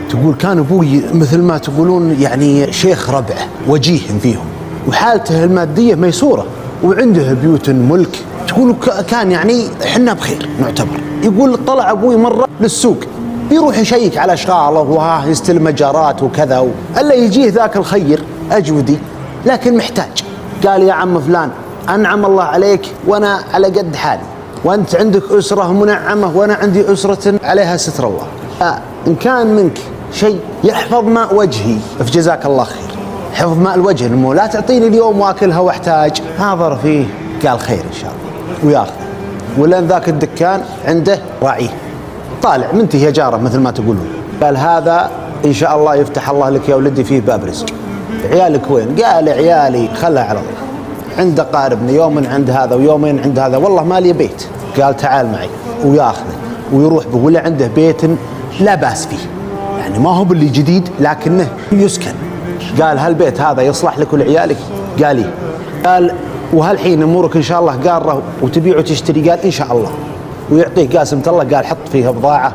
تقول كان أبوي مثل ما تقولون يعني شيخ ربعه وجيه فيهم، وحالته المادية ميسورة، وعنده بيوت ملك. تقول كان يعني حنا بخير نعتبر. يقول طلع أبوي مرة للسوق بيروح يشيك على أشغاله وها يستلم مجارات وكذا، ألا يجيه ذاك الخير أجودي لكن محتاج. قال يا عم فلان أنعم الله عليك وأنا على قد حالي، وأنت عندك أسرة منعمة وأنا عندي أسرة عليها ستر الله. إن كان منك شيء يحفظ ماء وجهي فجزاك الله خير، حفظ ماء الوجه، مو لا تعطيني اليوم واكلها واحتاج. ناظر فيه قال خير إن شاء الله وياخذ. ولان ذاك الدكان عنده راعيه طالع منتهي جاره مثل ما تقولون. قال هذا إن شاء الله يفتح الله لك يا ولدي فيه باب رزق. عيالك وين؟ قال عيالي خلها على الله، عنده قاربني يوم عند هذا ويومين عند هذا، والله ما لي بيت. قال تعال معي وياخذه ويروح به، ولا عنده بيت لا باس فيه، يعني ما هو باللي جديد لكنه يسكن. قال هالبيت هذا يصلح لك ولعيالك؟ قال إيه. قال وهالحين امورك ان شاء الله قاره وتبيع وتشتري؟ قال ان شاء الله. ويعطيه قاسمة الله، قال حط فيها بضاعة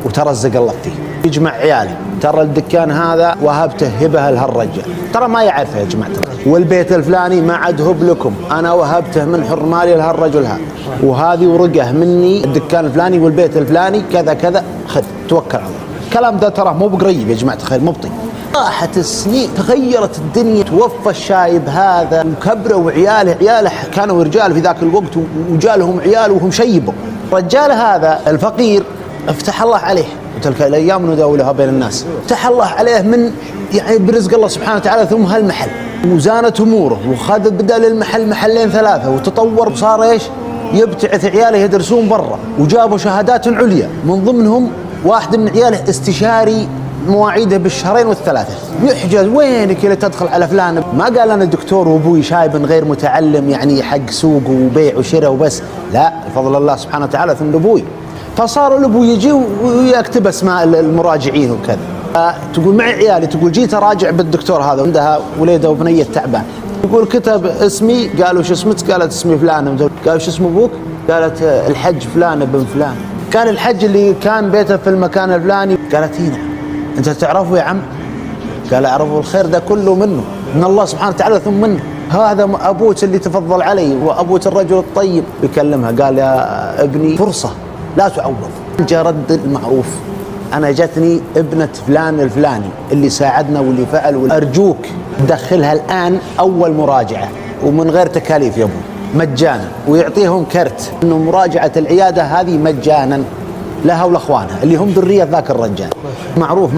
وترزق الله فيه. يجمع عياله، ترى الدكان هذا وهبته هبه لهالرجال، ترى ما يعرفه يا جماعة، والبيت الفلاني ما عاد هب لكم، انا وهبته من حر مالي لهالرجل هذا، وهذه ورقه مني الدكان الفلاني والبيت الفلاني كذا كذا، خذ توكل على الله. الكلام ده ترى مو بقريب يا جماعة الخير، مو بطيء. راحت السنين تغيرت الدنيا، توفى الشايب هذا وكبره وعياله كانوا رجال في ذاك الوقت وجالهم عيال وهم شيبوا. رجال هذا الفقير افتح الله عليه، وتلك الايام نداولها بين الناس، افتح الله عليه من يعني برزق الله سبحانه وتعالى، ثم هالمحل وزانت اموره وخذ بدل المحل محلين ثلاثه وتطور وصار ايش؟ يبتعث عياله يدرسون برا وجابوا شهادات عليا، من ضمنهم واحد من عياله استشاري مواعيده بالشهرين والثلاثه. يحجز وينك اللي تدخل على فلان؟ ما قال انا دكتور وابوي شايب غير متعلم يعني حق سوق وبيع وشراء وبس، لا، بفضل الله سبحانه وتعالى ثم ابوي. فصار الابو يجي ويكتب اسماء المراجعين وكذا. تقول معي عيالي، تقول جيت اراجع بالدكتور هذا عندها وليده وبنيه تعبان، يقول كتب اسمي، قالوا شو اسمك؟ قالت اسمي فلان. قالوا شو اسم ابوك؟ قالت الحج فلان بن فلان. كان الحج اللي كان بيته في المكان الفلاني. قالت هنا انت تعرفه يا عم؟ قال اعرفه، الخير ده كله منه، من الله سبحانه وتعالى ثم منه، هذا ابوك اللي تفضل علي وابوك الرجل الطيب. يكلمها قال يا ابني فرصه لا تعوض، جاء رد المعروف، انا جتني ابنه فلان الفلاني اللي ساعدنا واللي فعل، ارجوك دخلها الان اول مراجعه ومن غير تكاليف يا ابو، مجانا. ويعطيهم كرت انه مراجعه العياده هذه مجانا لها ولاخوانها اللي هم ذريه ذاك الرجال. معروف ما